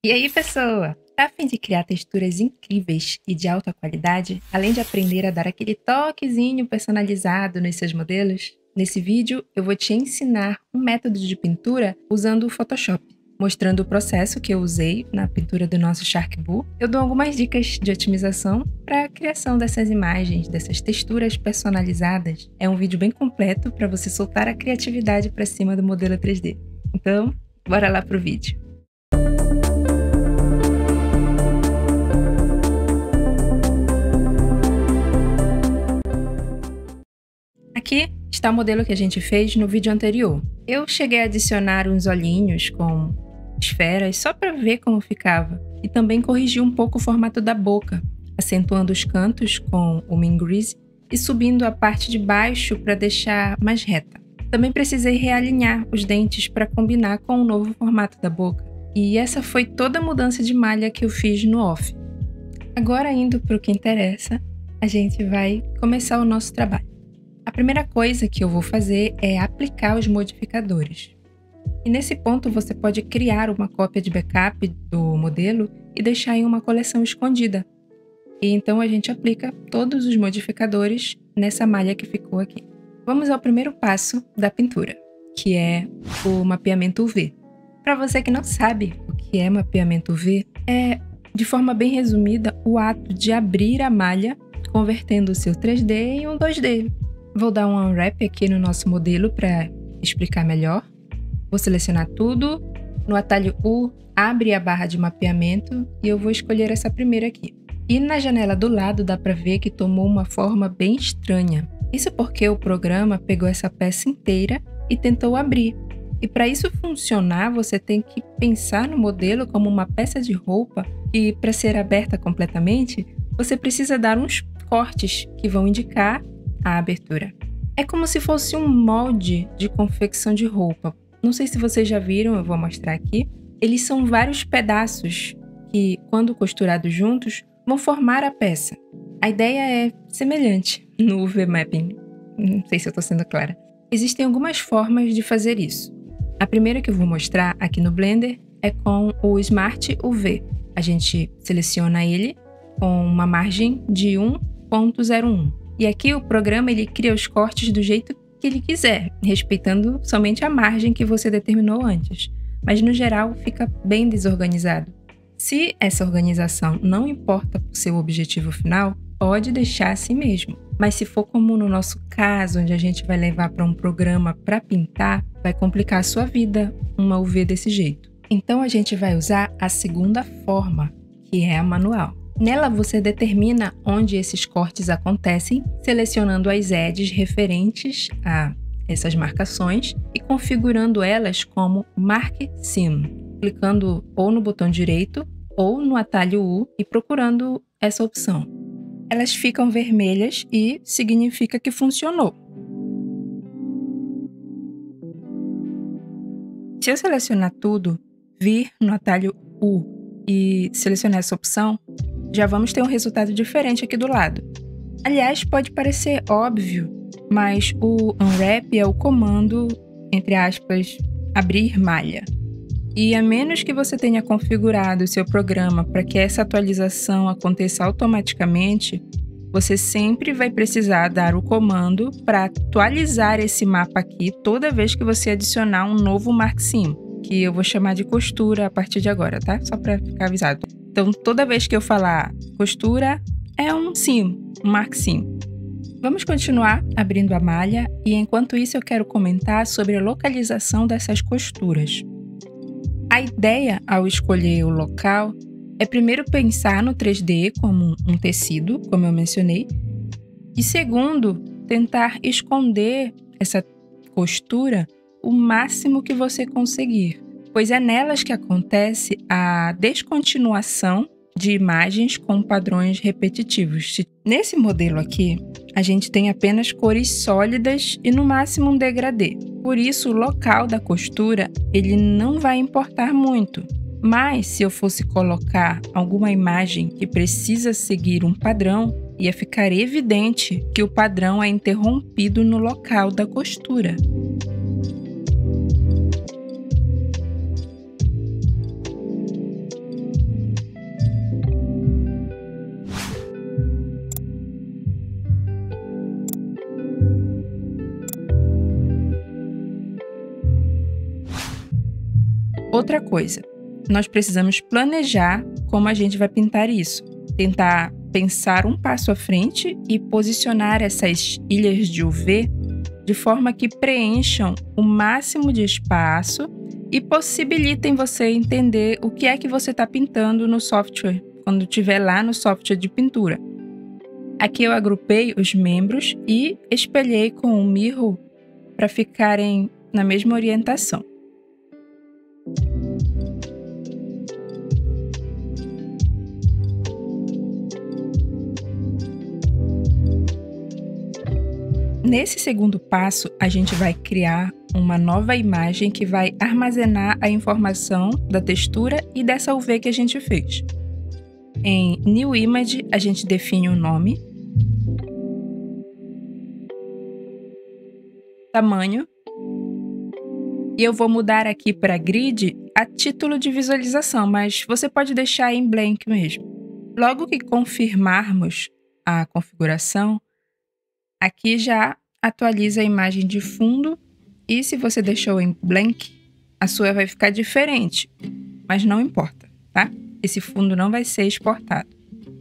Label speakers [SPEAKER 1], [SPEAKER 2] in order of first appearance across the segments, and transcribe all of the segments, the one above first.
[SPEAKER 1] E aí, pessoa? Tá a fim de criar texturas incríveis e de alta qualidade, além de aprender a dar aquele toquezinho personalizado nos seus modelos? Nesse vídeo, eu vou te ensinar um método de pintura usando o Photoshop. Mostrando o processo que eu usei na pintura do nosso Shark Boo, eu dou algumas dicas de otimização para a criação dessas imagens, dessas texturas personalizadas. É um vídeo bem completo para você soltar a criatividade para cima do modelo 3D. Então, bora lá pro vídeo. Aqui está o modelo que a gente fez no vídeo anterior. Eu cheguei a adicionar uns olhinhos com esferas só para ver como ficava e também corrigi um pouco o formato da boca, acentuando os cantos com o Mean Grease e subindo a parte de baixo para deixar mais reta. Também precisei realinhar os dentes para combinar com o novo formato da boca. E essa foi toda a mudança de malha que eu fiz no off. Agora, indo para o que interessa, a gente vai começar o nosso trabalho. A primeira coisa que eu vou fazer é aplicar os modificadores. E nesse ponto você pode criar uma cópia de backup do modelo e deixar em uma coleção escondida. E então a gente aplica todos os modificadores nessa malha que ficou aqui. Vamos ao primeiro passo da pintura, que é o mapeamento UV. Para você que não sabe o que é mapeamento UV, é, de forma bem resumida, o ato de abrir a malha, convertendo o seu 3D em um 2D. Vou dar um unwrap aqui no nosso modelo para explicar melhor. Vou selecionar tudo. No atalho U, abre a barra de mapeamento e eu vou escolher essa primeira aqui. E na janela do lado dá para ver que tomou uma forma bem estranha. Isso porque o programa pegou essa peça inteira e tentou abrir. E para isso funcionar, você tem que pensar no modelo como uma peça de roupa e para ser aberta completamente, você precisa dar uns cortes que vão indicar a abertura. É como se fosse um molde de confecção de roupa. Não sei se vocês já viram, eu vou mostrar aqui. Eles são vários pedaços que, quando costurados juntos, vão formar a peça. A ideia é semelhante no UV Mapping. Não sei se eu estou sendo clara. Existem algumas formas de fazer isso. A primeira que eu vou mostrar aqui no Blender é com o Smart UV. A gente seleciona ele com uma margem de 1.01. E aqui o programa ele cria os cortes do jeito que ele quiser, respeitando somente a margem que você determinou antes. Mas no geral fica bem desorganizado. Se essa organização não importa para o seu objetivo final, pode deixar assim mesmo. Mas se for como no nosso caso, onde a gente vai levar para um programa para pintar, vai complicar a sua vida uma UV desse jeito. Então a gente vai usar a segunda forma, que é a manual. Nela você determina onde esses cortes acontecem, selecionando as edges referentes a essas marcações e configurando elas como Mark Seam, clicando ou no botão direito ou no atalho U e procurando essa opção. Elas ficam vermelhas e significa que funcionou. Se eu selecionar tudo, vir no atalho U e selecionar essa opção, já vamos ter um resultado diferente aqui do lado. Aliás, pode parecer óbvio, mas o unwrap é o comando, entre aspas, abrir malha. E a menos que você tenha configurado o seu programa para que essa atualização aconteça automaticamente, você sempre vai precisar dar o comando para atualizar esse mapa aqui toda vez que você adicionar um novo Mark Seam, que eu vou chamar de costura a partir de agora, tá? Só para ficar avisado. Então, toda vez que eu falar costura, é um seam, um Mark Seam. Vamos continuar abrindo a malha e, enquanto isso, eu quero comentar sobre a localização dessas costuras. A ideia, ao escolher o local, é primeiro pensar no 3D como um tecido, como eu mencionei, e segundo, tentar esconder essa costura o máximo que você conseguir, pois é nelas que acontece a descontinuação de imagens com padrões repetitivos. Nesse modelo aqui, a gente tem apenas cores sólidas e no máximo um degradê. Por isso, o local da costura ele não vai importar muito. Mas se eu fosse colocar alguma imagem que precisa seguir um padrão, ia ficar evidente que o padrão é interrompido no local da costura. Outra coisa, nós precisamos planejar como a gente vai pintar isso. Tentar pensar um passo à frente e posicionar essas ilhas de UV de forma que preencham o máximo de espaço e possibilitem você entender o que é que você está pintando no software, quando estiver lá no software de pintura. Aqui eu agrupei os membros e espelhei com o mirror para ficarem na mesma orientação. Nesse segundo passo, a gente vai criar uma nova imagem que vai armazenar a informação da textura e dessa UV que a gente fez. Em New Image, a gente define o nome, tamanho, e eu vou mudar aqui para Grid a título de visualização, mas você pode deixar em blank mesmo. Logo que confirmarmos a configuração, aqui já atualiza a imagem de fundo e se você deixou em blank, a sua vai ficar diferente, mas não importa, tá? Esse fundo não vai ser exportado.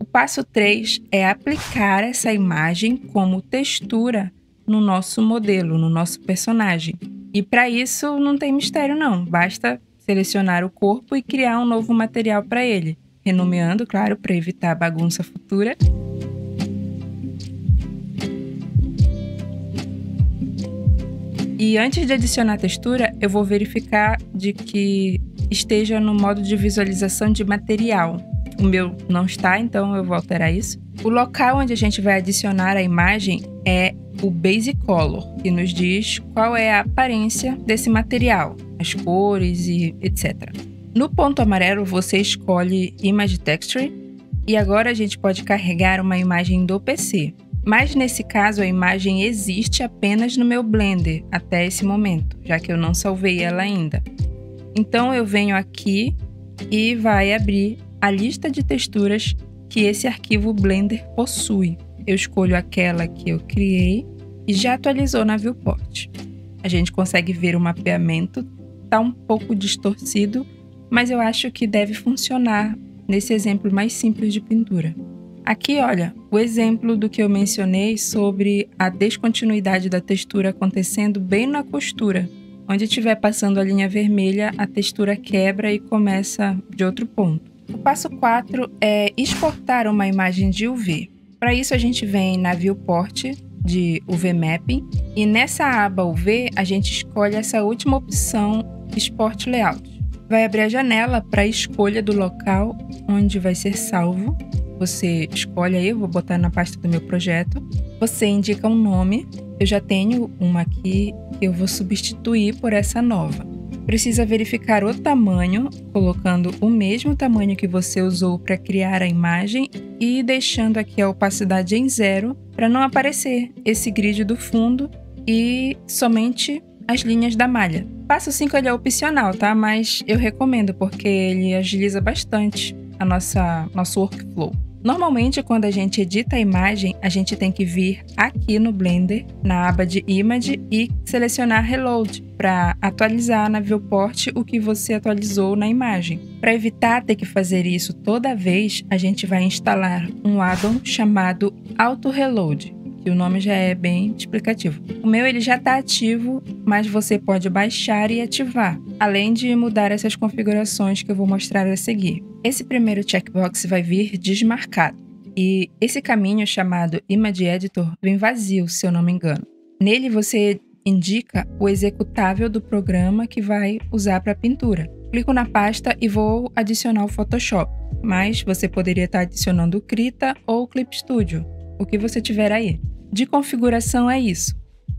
[SPEAKER 1] O passo 3 é aplicar essa imagem como textura no nosso modelo, no nosso personagem. E para isso não tem mistério não, basta selecionar o corpo e criar um novo material para ele, renomeando, claro, para evitar bagunça futura. E antes de adicionar a textura, eu vou verificar de que esteja no modo de visualização de material. O meu não está, então eu vou alterar isso. O local onde a gente vai adicionar a imagem é o Base Color, que nos diz qual é a aparência desse material, as cores e etc. No ponto amarelo, você escolhe Image Texture e agora a gente pode carregar uma imagem do PC. Mas nesse caso a imagem existe apenas no meu Blender até esse momento, já que eu não salvei ela ainda. Então eu venho aqui e vai abrir a lista de texturas que esse arquivo Blender possui. Eu escolho aquela que eu criei e já atualizou na viewport. A gente consegue ver o mapeamento, está um pouco distorcido, mas eu acho que deve funcionar nesse exemplo mais simples de pintura. Aqui, olha, o exemplo do que eu mencionei sobre a descontinuidade da textura acontecendo bem na costura. Onde estiver passando a linha vermelha, a textura quebra e começa de outro ponto. O passo 4 é exportar uma imagem de UV. Para isso, a gente vem na viewport de UV Mapping e nessa aba UV, a gente escolhe essa última opção, Export Layout. Vai abrir a janela para a escolha do local onde vai ser salvo. Você escolhe aí, eu vou botar na pasta do meu projeto. Você indica um nome. Eu já tenho uma aqui, eu vou substituir por essa nova. Precisa verificar o tamanho, colocando o mesmo tamanho que você usou para criar a imagem e deixando aqui a opacidade em 0 para não aparecer esse grid do fundo e somente as linhas da malha. Passo 5 ele é opcional, tá? Mas eu recomendo porque ele agiliza bastante a nosso workflow. Normalmente, quando a gente edita a imagem, a gente tem que vir aqui no Blender, na aba de Image e selecionar Reload para atualizar na viewport o que você atualizou na imagem. Para evitar ter que fazer isso toda vez, a gente vai instalar um add-on chamado Auto Reload, que o nome já é bem explicativo. O meu ele já está ativo, mas você pode baixar e ativar, além de mudar essas configurações que eu vou mostrar a seguir. Esse primeiro checkbox vai vir desmarcado, e esse caminho chamado Image Editor vem vazio, se eu não me engano. Nele você indica o executável do programa que vai usar para pintura. Clico na pasta e vou adicionar o Photoshop, mas você poderia estar adicionando o Krita ou o Clip Studio, o que você tiver aí. De configuração é isso,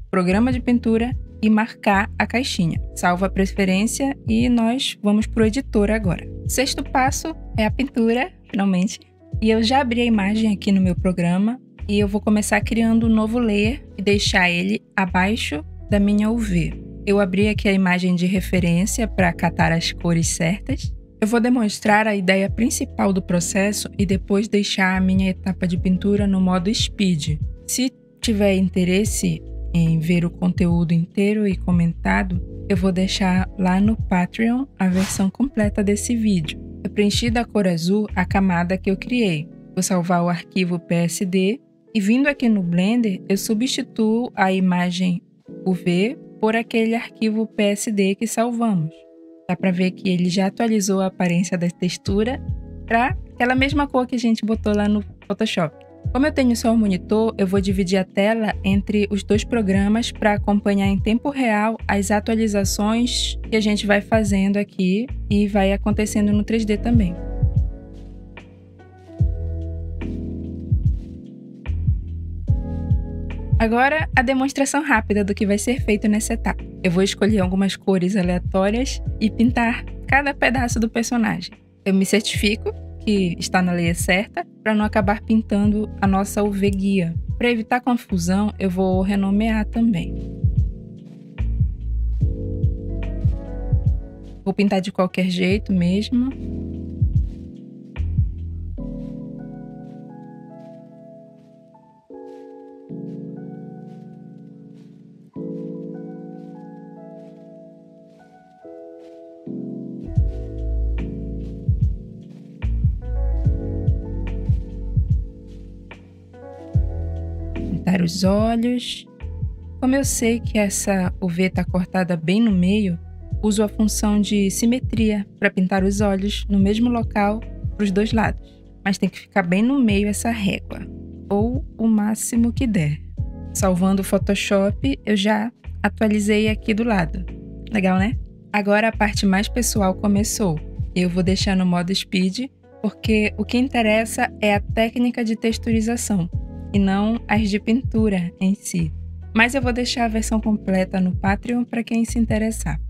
[SPEAKER 1] programa de pintura e marcar a caixinha. Salva a preferência e nós vamos para o editor agora. O sexto passo é a pintura, finalmente. E eu já abri a imagem aqui no meu programa e eu vou começar criando um novo layer e deixar ele abaixo da minha UV. Eu abri aqui a imagem de referência para catar as cores certas. Eu vou demonstrar a ideia principal do processo e depois deixar a minha etapa de pintura no modo Speed. Se tiver interesse em ver o conteúdo inteiro e comentado, eu vou deixar lá no Patreon a versão completa desse vídeo. Eu preenchi da cor azul a camada que eu criei. Vou salvar o arquivo PSD e vindo aqui no Blender, eu substituo a imagem UV por aquele arquivo PSD que salvamos. Dá para ver que ele já atualizou a aparência da textura para aquela mesma cor que a gente botou lá no Photoshop. Como eu tenho só o monitor, eu vou dividir a tela entre os dois programas para acompanhar em tempo real as atualizações que a gente vai fazendo aqui e vai acontecendo no 3D também. Agora, a demonstração rápida do que vai ser feito nessa etapa. Eu vou escolher algumas cores aleatórias e pintar cada pedaço do personagem. Eu me certifico que está na layer certa para não acabar pintando a nossa UV guia. Para evitar confusão, eu vou renomear também. Vou pintar de qualquer jeito mesmo. Pintar os olhos. Como eu sei que essa UV está cortada bem no meio, uso a função de simetria para pintar os olhos no mesmo local para os dois lados. Mas tem que ficar bem no meio essa régua, ou o máximo que der. Salvando o Photoshop, eu já atualizei aqui do lado. Legal, né? Agora a parte mais pessoal começou. Eu vou deixar no modo Speed, porque o que interessa é a técnica de texturização, e não as de pintura em si. Mas eu vou deixar a versão completa no Patreon para quem se interessar.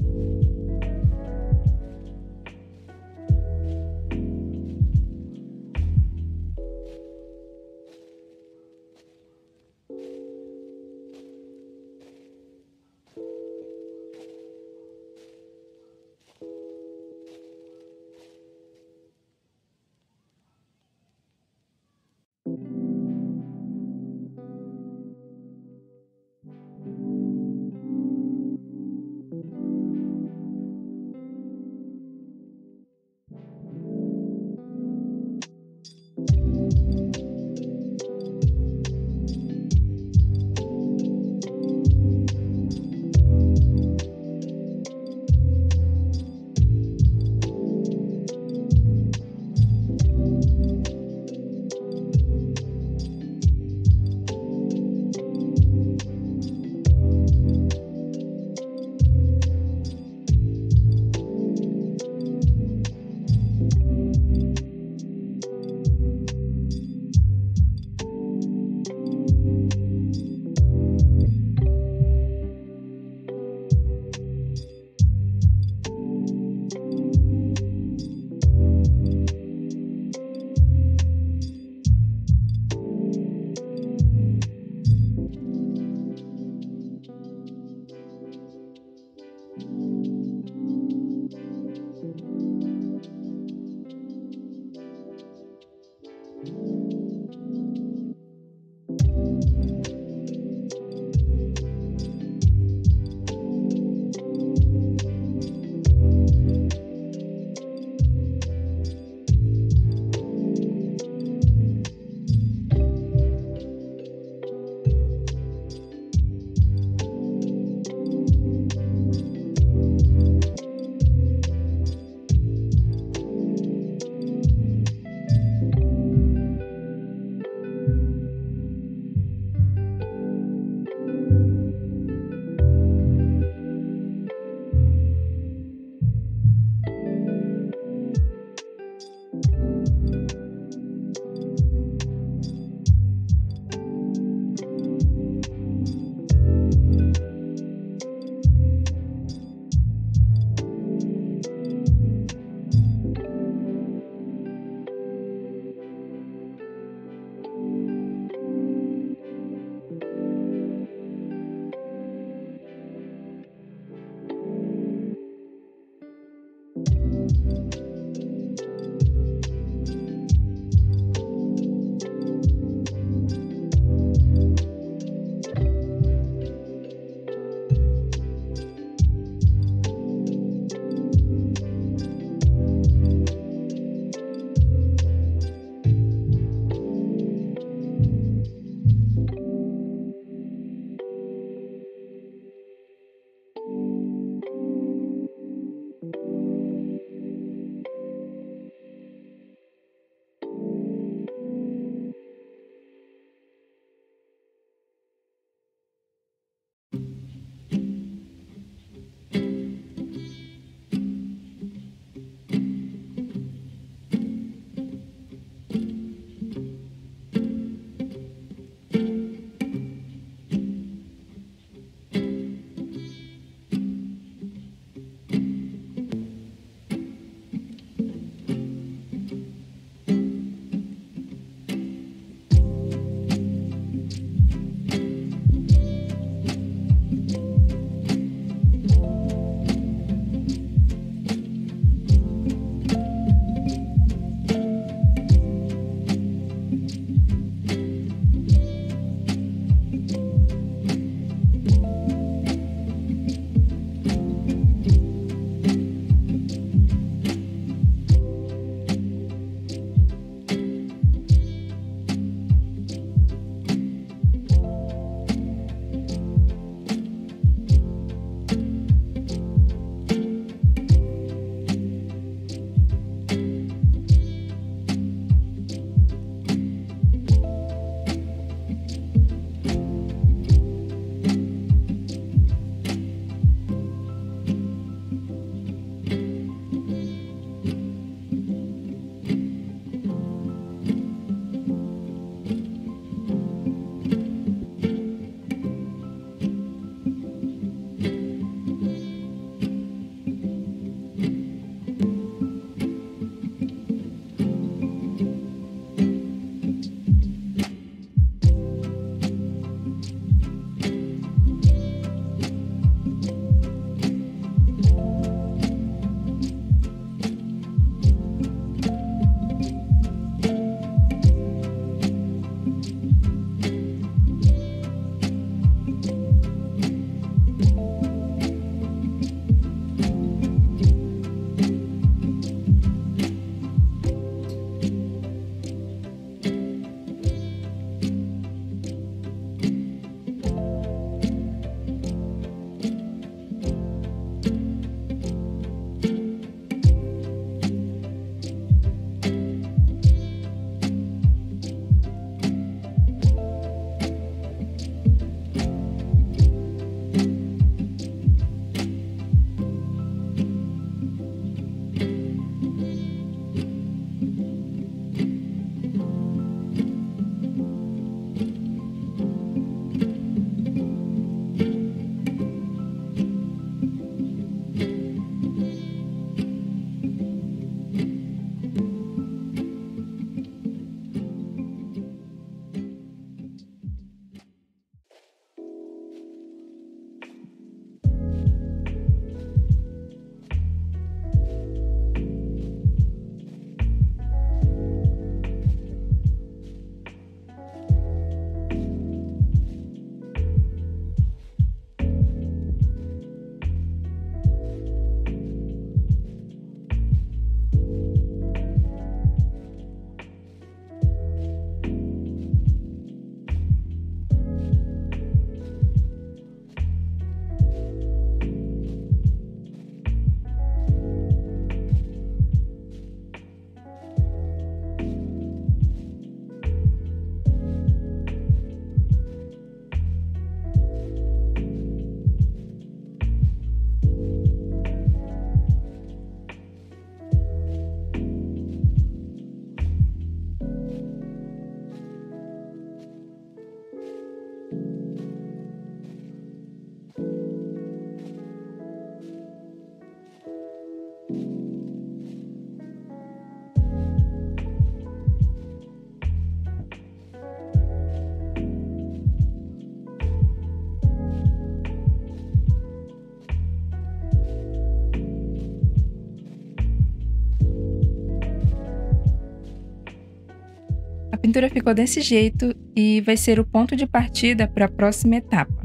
[SPEAKER 1] pintura ficou desse jeito e vai ser o ponto de partida para a próxima etapa.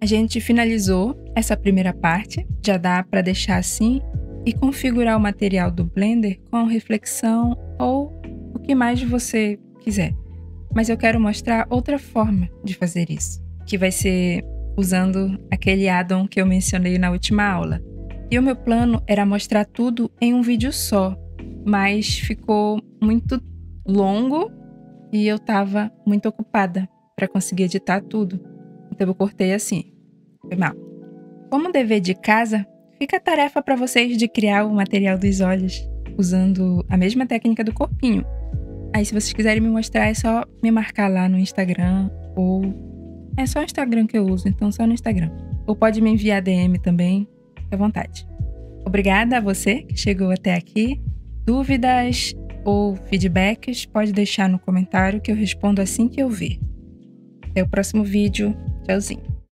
[SPEAKER 1] A gente finalizou essa primeira parte, já dá para deixar assim e configurar o material do Blender com reflexão ou o que mais você quiser. Mas eu quero mostrar outra forma de fazer isso, que vai ser usando aquele add-on que eu mencionei na última aula. E o meu plano era mostrar tudo em um vídeo só, mas ficou muito longo e eu estava muito ocupada para conseguir editar tudo. Então eu cortei assim. Foi mal. Como dever de casa, fica a tarefa para vocês de criar o material dos olhos, usando a mesma técnica do corpinho. Aí se vocês quiserem me mostrar, é só me marcar lá no Instagram, ou é só o Instagram que eu uso, então só no Instagram. Ou pode me enviar DM também, fique à vontade. Obrigada a você que chegou até aqui. Dúvidas ou feedbacks, pode deixar no comentário que eu respondo assim que eu ver. Até o próximo vídeo. Tchauzinho.